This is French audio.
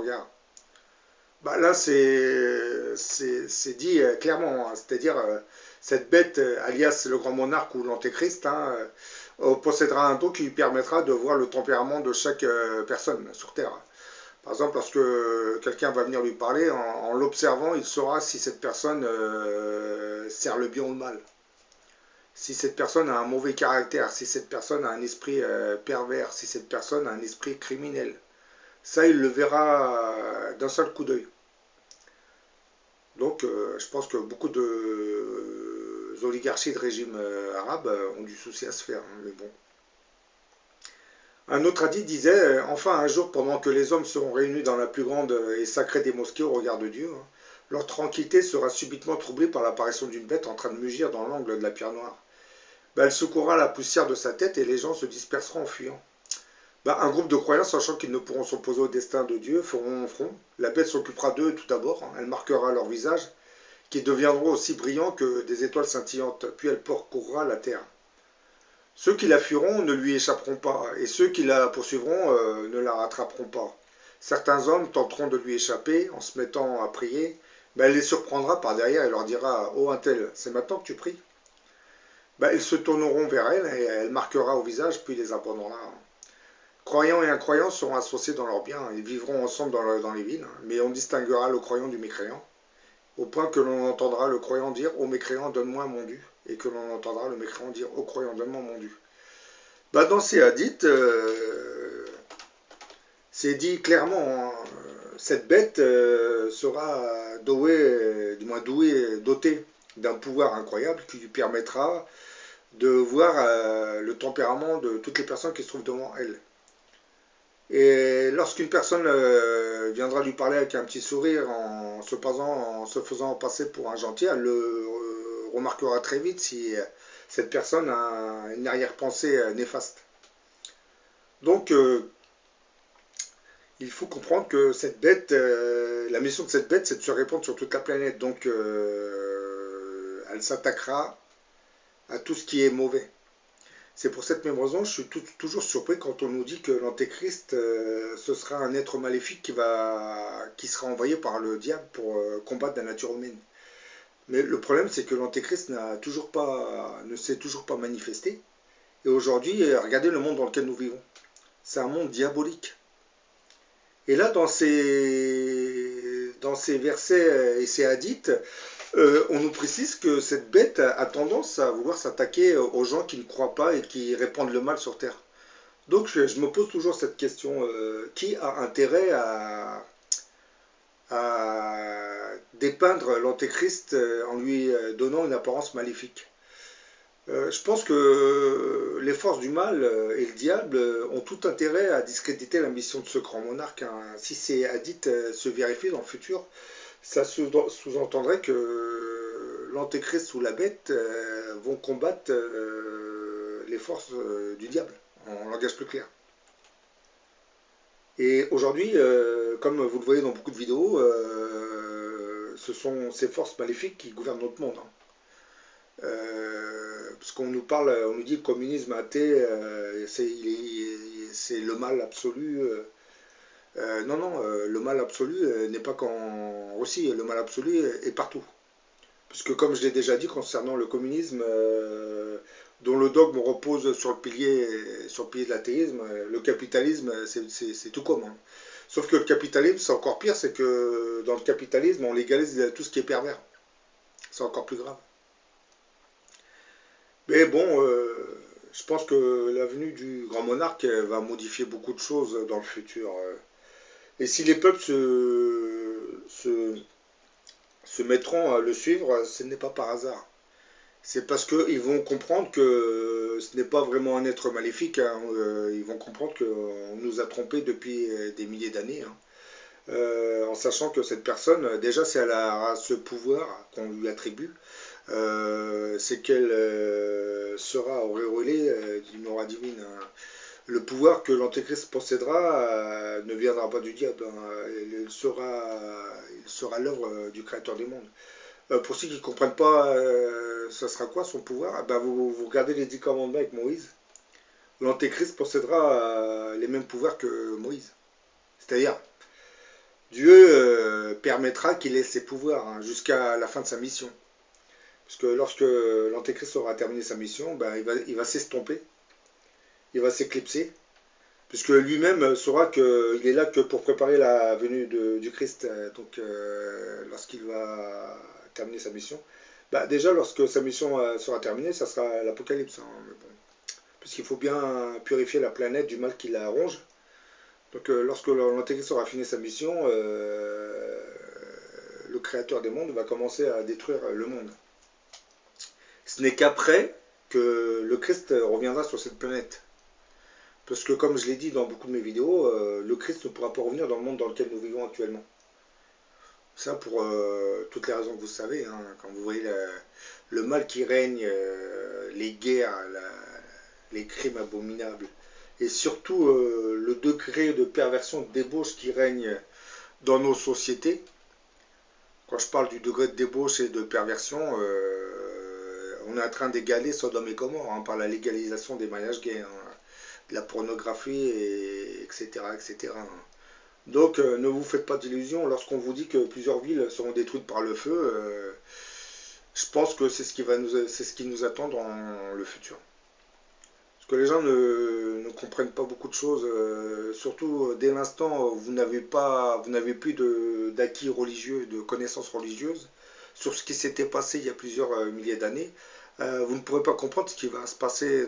regard. Bah là, c'est dit clairement, hein. C'est-à-dire, cette bête, alias le grand monarque ou l'antéchrist, hein, possédera un don qui lui permettra de voir le tempérament de chaque personne sur Terre. Par exemple, lorsque quelqu'un va venir lui parler, en l'observant, il saura si cette personne sert le bien ou le mal. Si cette personne a un mauvais caractère, si cette personne a un esprit pervers, si cette personne a un esprit criminel. Ça, il le verra d'un seul coup d'œil. Donc, je pense que beaucoup de oligarchies de régime arabe ont du souci à se faire, hein, mais bon. Un autre hadith disait, enfin un jour, pendant que les hommes seront réunis dans la plus grande et sacrée des mosquées au regard de Dieu, hein, leur tranquillité sera subitement troublée par l'apparition d'une bête en train de mugir dans l'angle de la pierre noire. Ben, elle secouera la poussière de sa tête et les gens se disperseront en fuyant. Ben, un groupe de croyants, sachant qu'ils ne pourront s'opposer au destin de Dieu, feront front. La bête s'occupera d'eux tout d'abord, hein, elle marquera leur visage, qui deviendront aussi brillants que des étoiles scintillantes, puis elle parcourra la terre. Ceux qui la fuiront ne lui échapperont pas, et ceux qui la poursuivront ne la rattraperont pas. Certains hommes tenteront de lui échapper en se mettant à prier, mais elle les surprendra par derrière et leur dira « Oh un tel, c'est maintenant que tu pries ?» Ben, ils se tourneront vers elle et elle marquera au visage puis les abandonnera. Croyants et incroyants seront associés dans leurs biens, ils vivront ensemble dans les villes, mais on distinguera le croyant du mécréant, au point que l'on entendra le croyant dire « Ô mécréant, donne-moi mon dû », et que l'on entendra le mécréant dire « Ô croyant, donne-moi mon dû ». Bah, dans ces hadiths, c'est dit clairement, hein, cette bête sera du moins dotée d'un pouvoir incroyable qui lui permettra de voir le tempérament de toutes les personnes qui se trouvent devant elle. Et lorsqu'une personne viendra lui parler avec un petit sourire en se faisant passer pour un gentil, elle le remarquera très vite si cette personne a une arrière-pensée néfaste. Donc, il faut comprendre que cette bête, la mission de cette bête, c'est de se répandre sur toute la planète. Donc, elle s'attaquera à tout ce qui est mauvais. C'est pour cette même raison, je suis toujours surpris quand on nous dit que l'antéchrist, ce sera un être maléfique qui sera envoyé par le diable pour combattre la nature humaine. Mais le problème, c'est que l'antéchrist ne s'est toujours pas manifesté. Et aujourd'hui, regardez le monde dans lequel nous vivons. C'est un monde diabolique. Et là, dans ces versets et ces hadiths, on nous précise que cette bête a tendance à vouloir s'attaquer aux gens qui ne croient pas et qui répandent le mal sur Terre. Donc je me pose toujours cette question, qui a intérêt à dépeindre l'antéchrist en lui donnant une apparence maléfique? Je pense que les forces du mal et le diable ont tout intérêt à discréditer la mission de ce grand monarque, hein. Si ces hadiths se vérifient dans le futur, ça sous-entendrait que l'antéchrist ou la bête vont combattre les forces du diable, en langage plus clair. Et aujourd'hui, comme vous le voyez dans beaucoup de vidéos, ce sont ces forces maléfiques qui gouvernent notre monde, hein. Parce qu'on nous parle, on nous dit le communisme athée, c'est le mal absolu. Non, non, le mal absolu n'est pas qu'en Russie, le mal absolu est partout. Puisque comme je l'ai déjà dit concernant le communisme, dont le dogme repose sur le pilier de l'athéisme, le capitalisme, c'est tout comme, hein. Sauf que le capitalisme, c'est encore pire, c'est que dans le capitalisme, on légalise tout ce qui est pervers. C'est encore plus grave. Mais bon, je pense que la venue du grand monarque va modifier beaucoup de choses dans le futur. Et si les peuples se mettront à le suivre, ce n'est pas par hasard. C'est parce qu'ils vont comprendre que ce n'est pas vraiment un être maléfique, hein. Ils vont comprendre qu'on nous a trompés depuis des milliers d'années, hein. En sachant que cette personne, déjà si elle a ce pouvoir qu'on lui attribue, c'est qu'elle sera auréolée d'une aura divine, hein. Le pouvoir que l'antéchrist possédera ne viendra pas du diable, hein. Il sera l'œuvre du créateur des mondes. Pour ceux qui ne comprennent pas, ça sera quoi son pouvoir? Ah ben vous regardez les 10 commandements avec Moïse. L'antéchrist possédera les mêmes pouvoirs que Moïse. C'est-à-dire, Dieu permettra qu'il ait ses pouvoirs hein, jusqu'à la fin de sa mission. Parce que lorsque l'Antéchrist aura terminé sa mission, ben, il va s'estomper, il va s'éclipser, puisque lui-même saura qu'il est là que pour préparer la venue du Christ. Donc, lorsqu'il va terminer sa mission, bah, déjà, lorsque sa mission sera terminée, ça sera l'Apocalypse. Hein, mais bon, puisqu'il faut bien purifier la planète du mal qui la ronge. Donc, lorsque l'Antéchrist aura fini sa mission, le Créateur des mondes va commencer à détruire le monde. Ce n'est qu'après que le Christ reviendra sur cette planète. Parce que comme je l'ai dit dans beaucoup de mes vidéos, le Christ ne pourra pas revenir dans le monde dans lequel nous vivons actuellement. Ça pour toutes les raisons que vous savez, hein, quand vous voyez le mal qui règne, les guerres, les crimes abominables, et surtout le degré de perversion, de débauche qui règne dans nos sociétés. Quand je parle du degré de débauche et de perversion, on est en train d'égaler Sodome et Gomorrhe hein, par la légalisation des mariages gays, hein, de la pornographie, etc., etc. Donc ne vous faites pas d'illusions lorsqu'on vous dit que plusieurs villes seront détruites par le feu. Je pense que c'est ce qui nous attend dans le futur. Parce que les gens ne comprennent pas beaucoup de choses, surtout dès l'instant où vous n'avez plus d'acquis religieux, de connaissances religieuses sur ce qui s'était passé il y a plusieurs milliers d'années. Vous ne pourrez pas comprendre ce qui va se passer dans